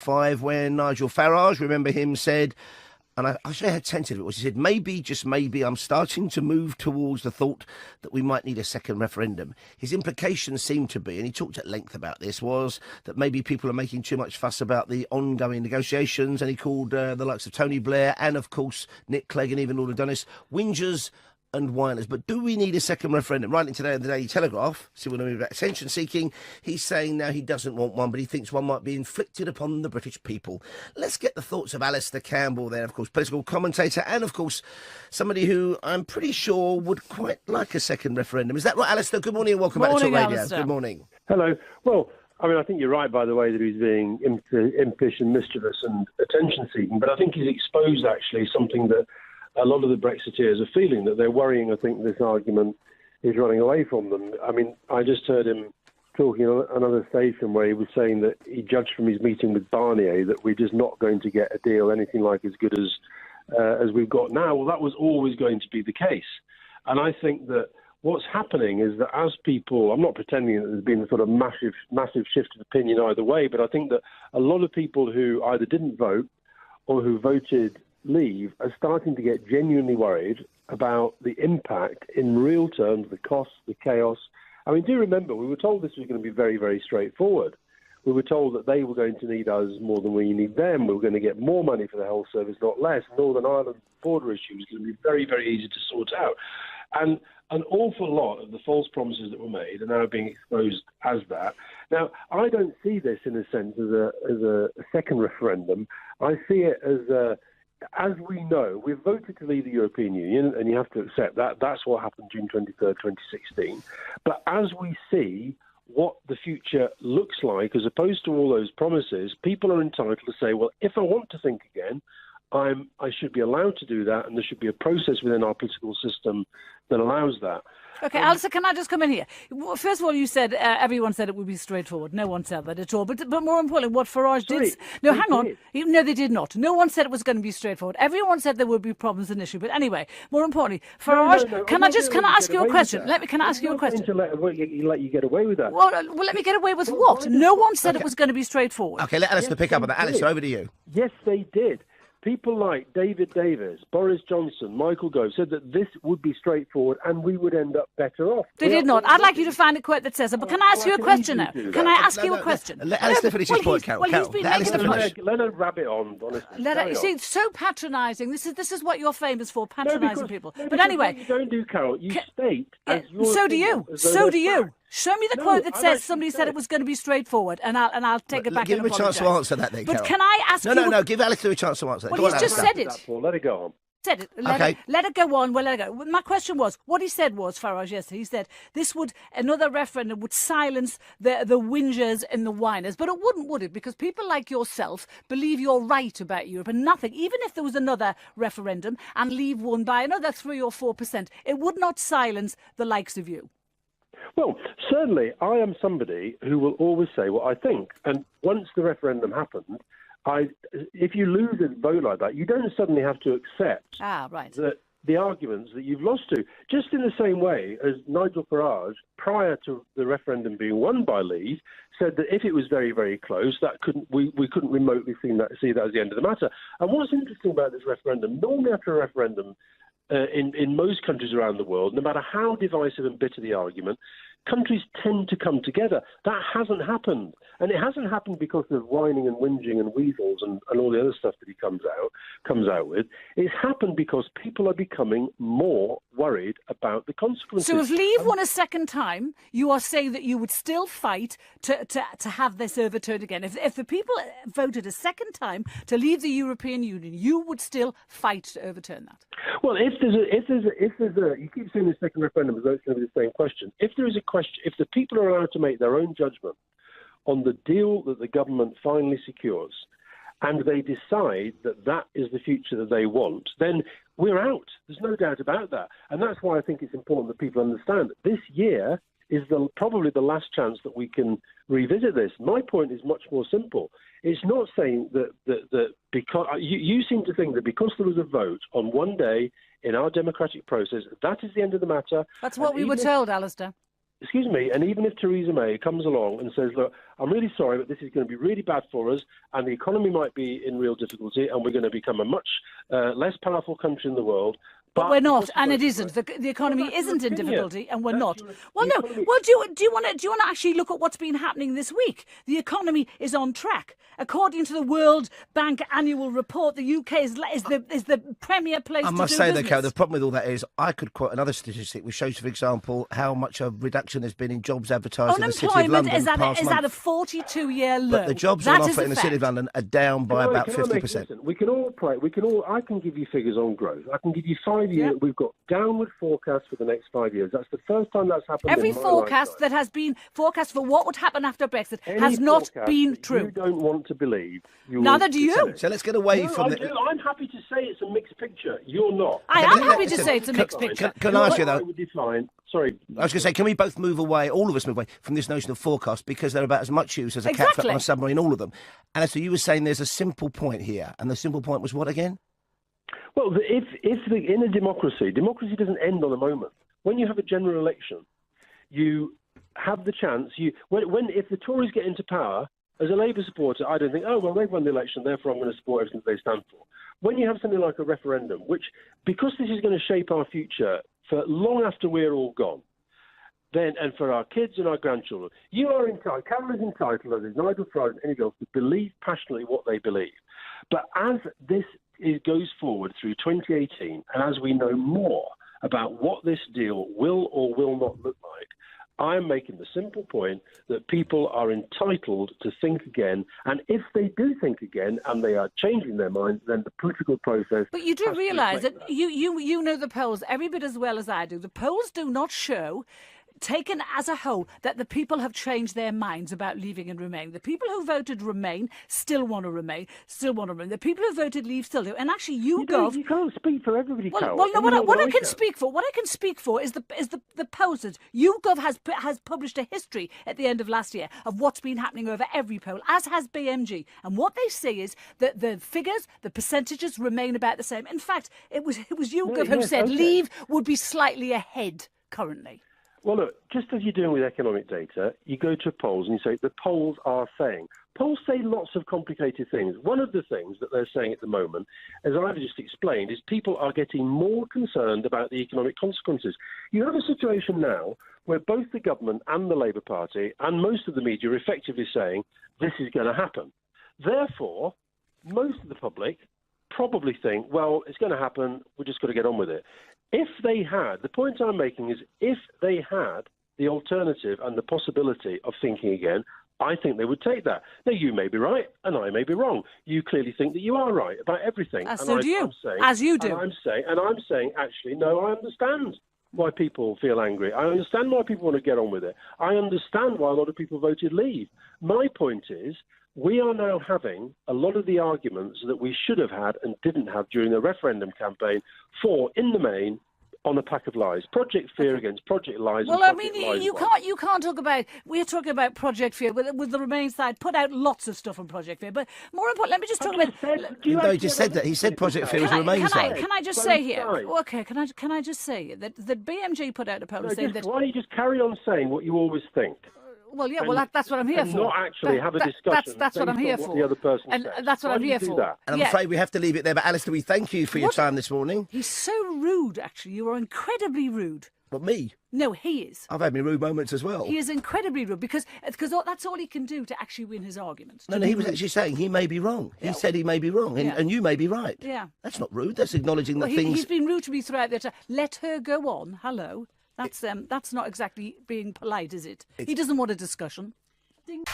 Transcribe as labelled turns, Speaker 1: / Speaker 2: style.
Speaker 1: 5 when Nigel Farage, remember him, said, and I actually had tentative, it was, he said, maybe, just maybe, I'm starting to move towards the thought that we might need a second referendum. His implications seemed to be, and he talked at length about this, was that maybe people are making too much fuss about the ongoing negotiations, and he called the likes of Tony Blair and, of course, Nick Clegg and even Lord Adonis whingers and whiners. But do we need a second referendum? Writing today in the Daily Telegraph, see what I mean about attention seeking, he's saying now he doesn't want one, but he thinks one might be inflicted upon the British people. Let's get the thoughts of Alastair Campbell there, of course, political commentator, and of course somebody who I'm pretty sure would quite like a second referendum. Is that right, Alastair? Good morning and welcome back to Radio.
Speaker 2: Alastair.
Speaker 1: Good morning.
Speaker 3: Hello. Well, I mean, I think you're right, by the way, that he's being impish and mischievous and attention-seeking, but I think he's exposed, actually, something that a lot of the Brexiteers are feeling, that they're worrying. I think this argument is running away from them. I mean, I just heard him talking on another station where he was saying that he judged from his meeting with Barnier that we're just not going to get a deal anything like as good as we've got now. Well, that was always going to be the case. And I think that what's happening is that as people, I'm not pretending that there's been a sort of massive shift of opinion either way, but I think that a lot of people who either didn't vote or who voted leave are starting to get genuinely worried about the impact in real terms, the costs, the chaos. I mean, do remember, we were told this was going to be very, very straightforward. We were told that they were going to need us more than we need them. We were going to get more money for the health service, not less. Northern Ireland border issue was going to be very, very easy to sort out. And an awful lot of the false promises that were made are now being exposed as that. Now, I don't see this, in a sense, as a second referendum. I see it as we know, we've voted to leave the European Union, and you have to accept that. That's what happened June 23rd, 2016. But as we see what the future looks like, as opposed to all those promises, people are entitled to say, well, if I want to think again, I should be allowed to do that, and there should be a process within our political system that allows that.
Speaker 2: Okay, Alastair, can I just come in here? First of all, you said everyone said it would be straightforward. No one said that at all. But more importantly, what Farage did... No, hang on. No, they did not. No one said it was going to be straightforward. Everyone said there would be problems and issues. But anyway, more importantly, Farage...
Speaker 3: No,
Speaker 2: Can I ask you a question? Can I ask you a question?
Speaker 3: To let you get away with that.
Speaker 2: Well, let me get away with what? No one said it was going to be straightforward.
Speaker 1: Okay, let Alastair pick up on that. Alastair, over to you.
Speaker 3: Yes, they did. People like David Davis, Boris Johnson, Michael Gove said that this would be straightforward and we would end up better off.
Speaker 2: They did not. I'd like you to find a quote that says it. But can I ask you a question now? Can I ask you a question?
Speaker 1: Let Alastair finish his point, Carole.
Speaker 2: Well, he's been making
Speaker 3: let her rabbit on, honestly.
Speaker 2: You see, it's so patronising. This is what you're famous for, patronising people. But anyway...
Speaker 3: What you don't do, Carole, you state as your
Speaker 2: So do you. So do you. Show me the quote that says somebody said
Speaker 3: it
Speaker 2: it was going to be straightforward, and I'll take it back.
Speaker 1: Give him a chance to answer that, then.
Speaker 2: But can I ask you?
Speaker 1: No. Give Alastair a chance to answer that.
Speaker 2: Well, he's just said it.
Speaker 3: Let it go on.
Speaker 2: Said it. Let it go on. Well, let it go. My question was, what he said was, Farage yesterday, he said another referendum would silence the whingers and the whiners, but it wouldn't, would it? Because people like yourself believe you're right about Europe, and nothing, even if there was another referendum and Leave won by another 3 or 4%, it would not silence the likes of you.
Speaker 3: Well, certainly I am somebody who will always say what I think. And once the referendum happened, if you lose a vote like that, you don't suddenly have to accept that the arguments that you've lost to. Just in the same way as Nigel Farage, prior to the referendum being won by Leave, said that if it was very, very close, we couldn't remotely see that as the end of the matter. And what's interesting about this referendum, normally after a referendum, in most countries around the world, no matter how divisive and bitter the argument, countries tend to come together. That hasn't happened. And it hasn't happened because of whining and whinging and weasels and all the other stuff that he comes out with. It's happened because people are becoming more worried about the consequences.
Speaker 2: So if Leave won a second time, you are saying that you would still fight to have this overturned again. If the people voted a second time to leave the European Union, you would still fight to overturn that?
Speaker 3: Well, if you keep saying the second referendum is going to be the same question. If there is a question, if the people are allowed to make their own judgment on the deal that the government finally secures, and they decide that that is the future that they want, then we're out. There's no doubt about that. And that's why I think it's important that people understand that this year is probably the last chance that we can revisit this. My point is much more simple. It's not saying that because you seem to think that because there was a vote on one day in our democratic process, that is the end of the matter.
Speaker 2: That's what we were told, Alastair.
Speaker 3: excuse me, and even if Theresa May comes along and says, look, I'm really sorry, but this is going to be really bad for us, and the economy might be in real difficulty, and we're going to become a much less powerful country in the world.
Speaker 2: But we're not, and it isn't. The economy isn't in difficulty, and we're not. Well, no. Well, do you want to actually look at what's been happening this week? The economy is on track, according to the World Bank annual report. The UK is the premier place to do business.
Speaker 1: I must say, though, Carole, the problem with all that is I could quote another statistic which shows, for example, how much a reduction there's been in jobs advertised in the City of London.
Speaker 2: Unemployment is at a 42-year low.
Speaker 1: But the jobs on offer in the City of London are down by about 50%.
Speaker 3: We can all play. I can give you figures on growth. I can give you 5 years. We've got downward forecasts for the next 5 years. That's the first time that's happened.
Speaker 2: Every forecast that has been forecast for what would happen after Brexit has not been true.
Speaker 3: You don't want to believe.
Speaker 2: Neither do you.
Speaker 1: So let's get away from the...
Speaker 3: I'm happy to say it's a mixed picture. You're not.
Speaker 2: I am happy to say it's a mixed picture.
Speaker 1: Can I ask you, though?
Speaker 3: Sorry.
Speaker 1: I was going to say, can we both move away, all of us move away, from this notion of forecast, because they're about as much use as a cat on a submarine, all of them. And so you were saying there's a simple point here, and the simple point was what again?
Speaker 3: Well, in a democracy doesn't end on a moment. When you have a general election, you have the chance. If the Tories get into power, as a Labour supporter, I don't think, oh, well, they've won the election, therefore I'm going to support everything they stand for. When you have something like a referendum, which, because this is going to shape our future for long after we're all gone, then, and for our kids and our grandchildren, you are entitled, Carole is entitled, as is Nigel Farage and any else, to believe passionately what they believe. But as this goes forward through 2018, and as we know more about what this deal will or will not look like, I'm making the simple point that people are entitled to think again, and if they do think again and they are changing their minds, then the political process...
Speaker 2: But you do realise that you know the polls every bit as well as I do. The polls do not show, taken as a whole, that the people have changed their minds about leaving and remaining. The people who voted Remain still want to remain, The people who voted Leave still do. And actually, you
Speaker 3: can't speak for everybody, Carole.
Speaker 2: Well, no, what I can speak for is the posters. YouGov has published a history at the end of last year of what's been happening over every poll, as has BMG. And what they see is that the figures, the percentages remain about the same. In fact, it was YouGov who said Leave would be slightly ahead currently.
Speaker 3: Well, look, just as you're doing with economic data, you go to polls and you say the polls are saying. Polls say lots of complicated things. One of the things that they're saying at the moment, as I've just explained, is people are getting more concerned about the economic consequences. You have a situation now where both the government and the Labour Party and most of the media are effectively saying this is going to happen. Therefore, most of the public probably think, well, it's going to happen, we've just got to get on with it. If they had, the point I'm making is if they had the alternative and the possibility of thinking again, I think they would take that. Now, you may be right and I may be wrong. You clearly think that you are right about everything.
Speaker 2: So do you, as you do.
Speaker 3: And I'm saying, actually, no, I understand why people feel angry. I understand why people want to get on with it. I understand why a lot of people voted Leave. My point is, we are now having a lot of the arguments that we should have had and didn't have during the referendum campaign for, in the main, on a pack of lies. Project Fear against Project Lies.
Speaker 2: Well, I mean, you can't talk about. We're talking about Project Fear with the Remain side. Put out lots of stuff on Project Fear, but more important, let me just talk about.
Speaker 1: He just said that. He said Project Fear was the Remain side.
Speaker 2: Can I just say here? Okay, can I just say that BMG put out a poll saying that.
Speaker 3: Why don't you just carry on saying what you always think?
Speaker 2: Well, yeah, that's what I'm here for.
Speaker 3: Not actually have a discussion.
Speaker 2: That's what I'm here for.
Speaker 3: The other person
Speaker 2: and
Speaker 3: says.
Speaker 2: that's what I'm here for.
Speaker 1: And I'm afraid we have to leave it there. But Alastair, we thank you for your time this morning.
Speaker 2: He's so rude, actually. You are incredibly rude.
Speaker 1: But me?
Speaker 2: No, he is.
Speaker 1: I've had my rude moments as well.
Speaker 2: He is incredibly rude because that's all he can do to actually win his arguments.
Speaker 1: No, he was actually saying he may be wrong. He said he may be wrong, and you may be right.
Speaker 2: Yeah.
Speaker 1: That's not rude. That's acknowledging that things...
Speaker 2: He's been rude to me throughout the time. Let her go on. Hello. That's not exactly being polite, is it? He doesn't want a discussion. Ding.